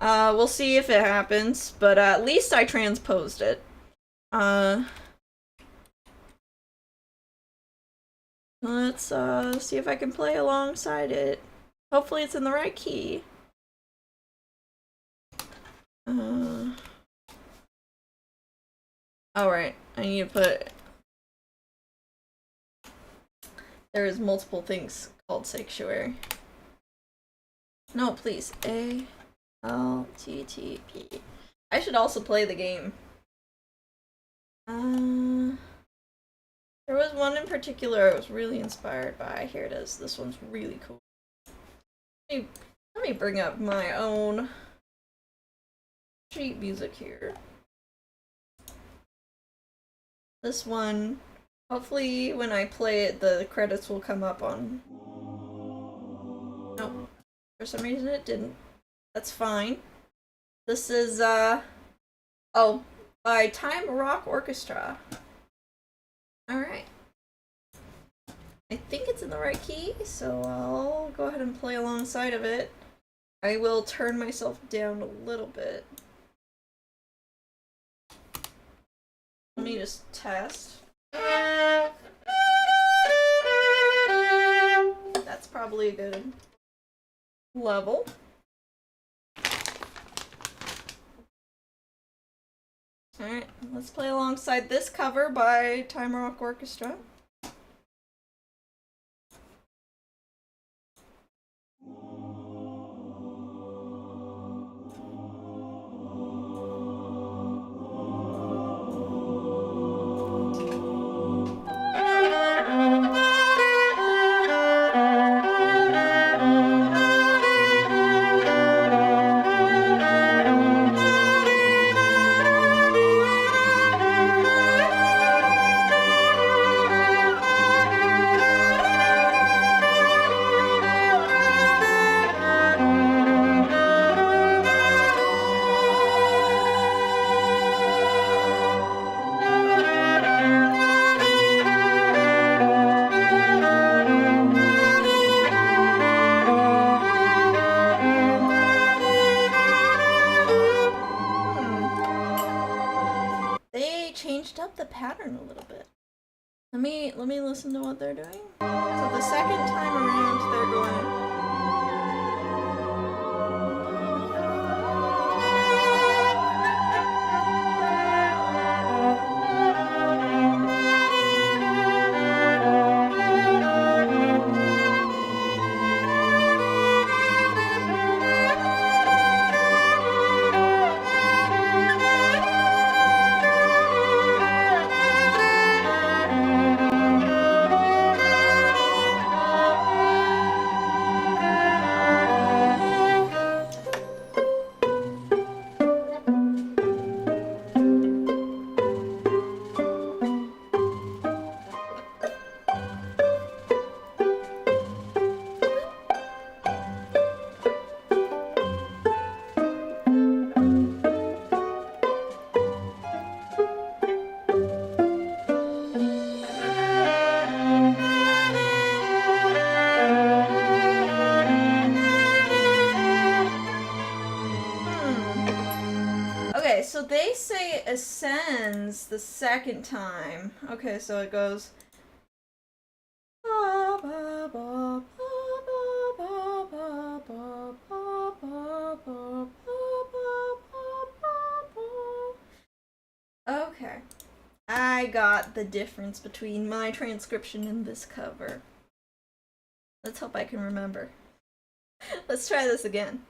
We'll see if it happens, but at least I transposed it. Let's see if I can play alongside it. Hopefully it's in the right key. Alright, I need to put... There's multiple things called sanctuary. No, please. A-L-T-T-P. I should also play the game. There was one in particular I was really inspired by. Here it is. This one's really cool. Let me bring up my own sheet music here. This one, hopefully when I play it, the credits will come up on... Nope. For some reason it didn't. That's fine. This is, oh, by Time Rock Orchestra. Alright. I think it's in the right key, so I'll go ahead and play alongside of it. I will turn myself down a little bit. Let me just test. That's probably a good level. Alright, let's play alongside this cover by Time Rock Orchestra. Changed up the pattern a little bit. Let me listen to what they're doing. So the second time around they're going... So they say it ascends the second time. Okay, so it goes... Okay. I got the difference between my transcription and this cover. Let's hope I can remember. Let's try this again.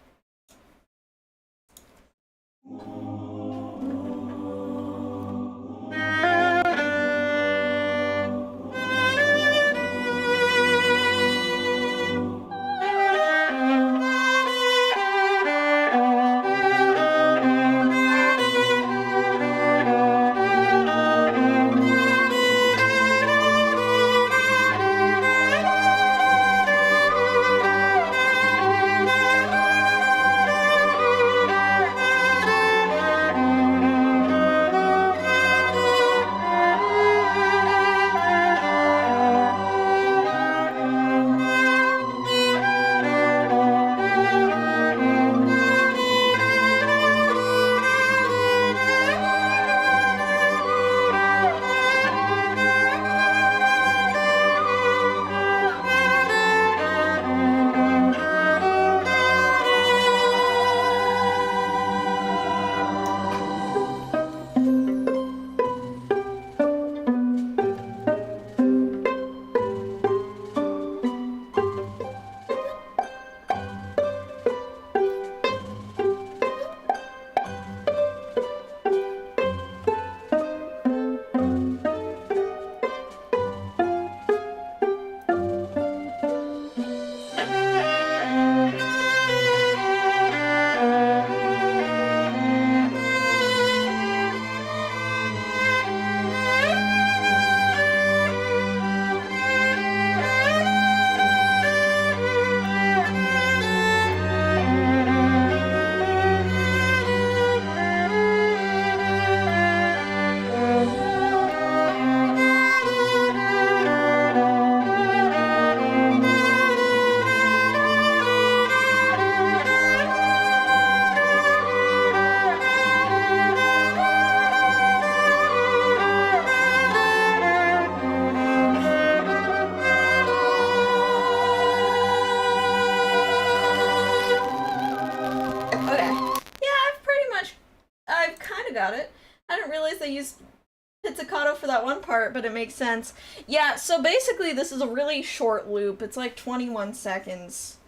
for that one part, but it makes sense. Yeah, so basically this is a really short loop. It's like 21 seconds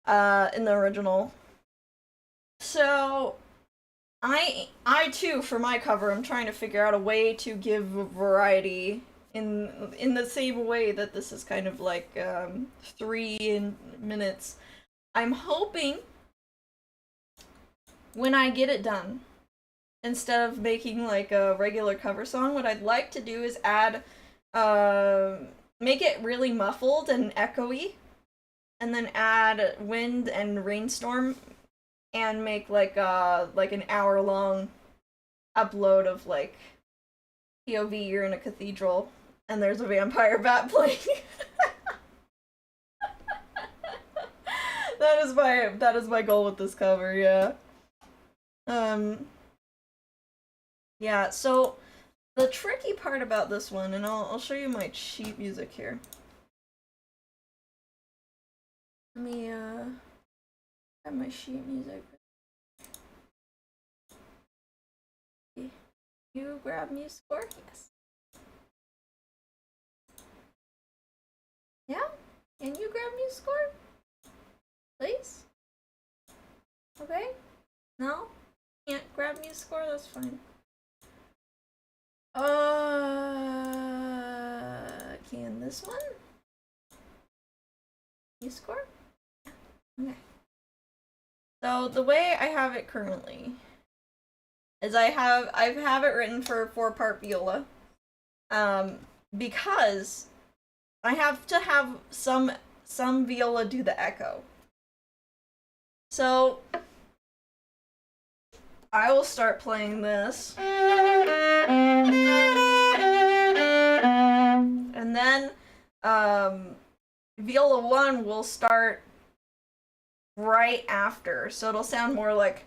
in the original. So I too, for my cover, I'm trying to figure out a way to give variety in the same way that this is kind of like 3 minutes. I'm hoping when I get it done, instead of making like a regular cover song, what I'd like to do is add, make it really muffled and echoey, and then add wind and rainstorm, and make like an hour-long upload of like POV, you're in a cathedral, and there's a vampire bat playing. That is my goal with this cover, yeah. Yeah, so the tricky part about this one, and I'll show you my sheet music here. Let me have my sheet music. You grab me a score? Yes. Yeah? Can you grab me a score? Please? Okay? No? Can't grab me a score? That's fine. Can this one? You score? Okay. So the way I have it currently is I have it written for 4-part viola, because I have to have some viola do the echo. So I will start playing this, and then viola 1 will start right after, so it'll sound more like.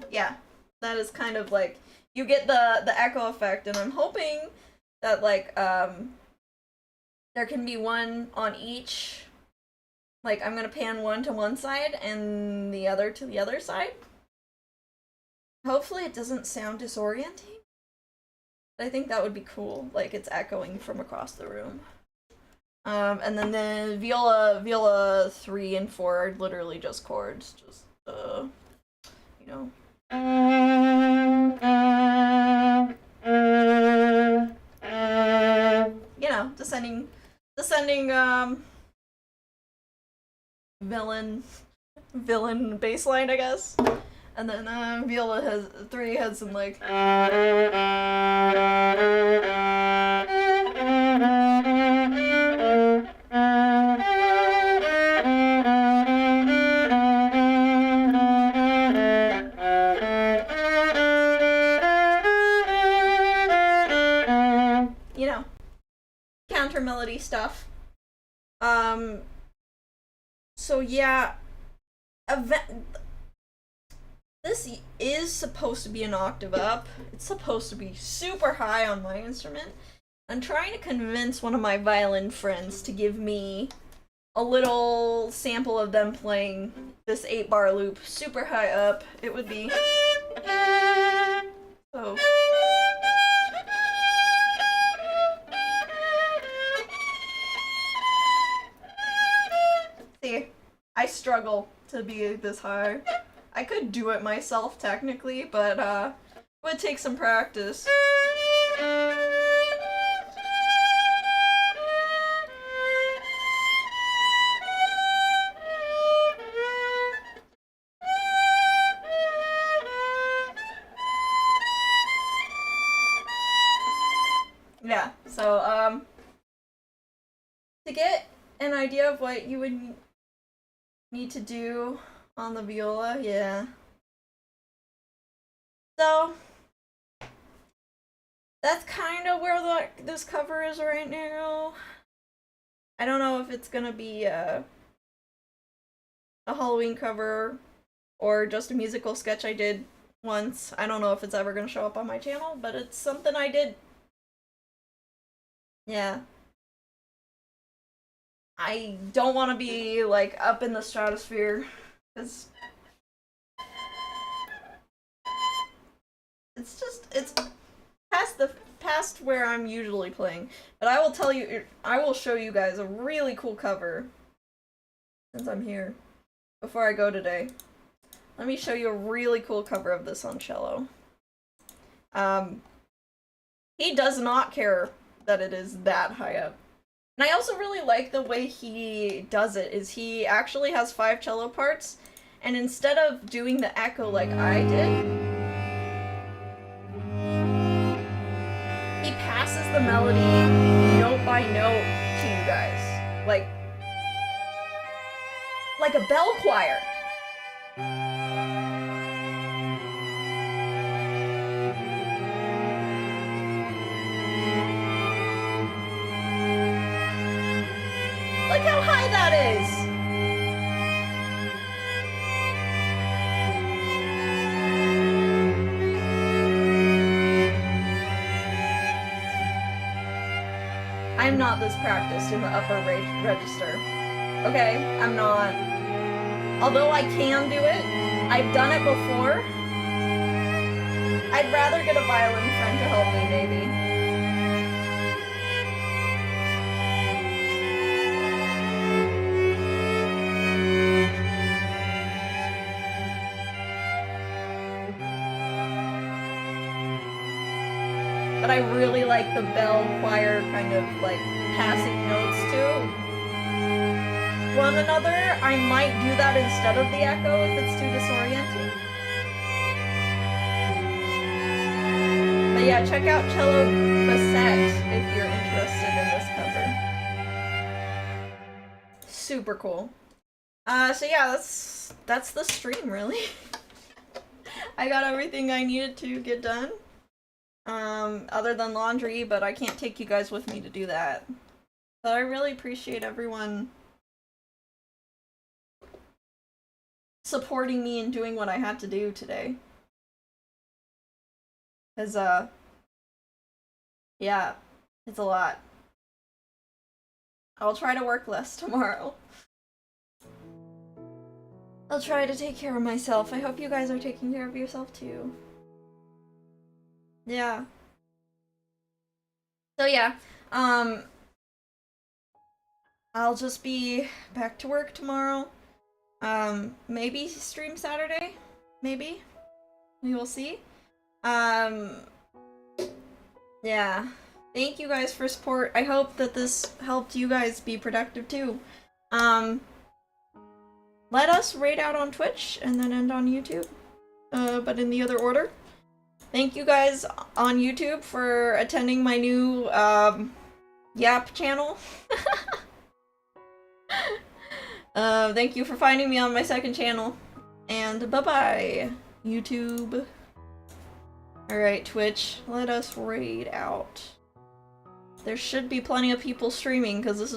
Yeah, that is kind of like, you get the echo effect, and I'm hoping that like there can be one on each. Like, I'm gonna pan one to one side and the other to the other side. Hopefully it doesn't sound disorienting. I think that would be cool, like it's echoing from across the room. And then the viola 3 and 4 are literally just chords, just you know. You know, descending villain bass line, I guess. And then viola 3 has some like you know, counter melody stuff. So yeah, this is supposed to be an octave up. It's supposed to be super high on my instrument. I'm trying to convince one of my violin friends to give me a little sample of them playing this 8-bar loop super high up. It would be so. See, I struggle to be this high. I could do it myself technically, but it would take some practice. Yeah, so to get an idea of what you would need to do on the viola, yeah. So that's kind of where this cover is right now. I don't know if it's gonna be a Halloween cover or just a musical sketch I did once. I don't know if it's ever gonna show up on my channel, but it's something I did. Yeah. I don't want to be like up in the stratosphere, because it's past where I'm usually playing. But I will show you guys a really cool cover since I'm here before I go today. Let me show you a really cool cover of this on cello. He does not care that it is that high up. And I also really like the way he does it, is he actually has 5 cello parts, and instead of doing the echo like I did, he passes the melody note by note to you guys. Like a bell choir. Look how high that is! I'm not this practiced in the upper register. Okay? I'm not. Although I can do it, I've done it before. I'd rather get a violin friend to help me, maybe. But I really like the bell choir kind of like passing notes to one another. I might do that instead of the echo if it's too disorienting. But yeah, check out Cello Bassett if you're interested in this cover. Super cool. So yeah, that's the stream really. I got everything I needed to get done. Other than laundry, but I can't take you guys with me to do that. But I really appreciate everyone supporting me and doing what I had to do today. 'Cause, yeah, it's a lot. I'll try to work less tomorrow. I'll try to take care of myself. I hope you guys are taking care of yourself too. Yeah. So yeah, I'll just be back to work tomorrow. Maybe stream Saturday? Maybe? We will see. Yeah. Thank you guys for support. I hope that this helped you guys be productive too. Let us raid out on Twitch and then end on YouTube. But in the other order. Thank you guys on YouTube for attending my new, Yap channel. Thank you for finding me on my second channel. And bye-bye, YouTube. Alright, Twitch, let us raid out. There should be plenty of people streaming, because this is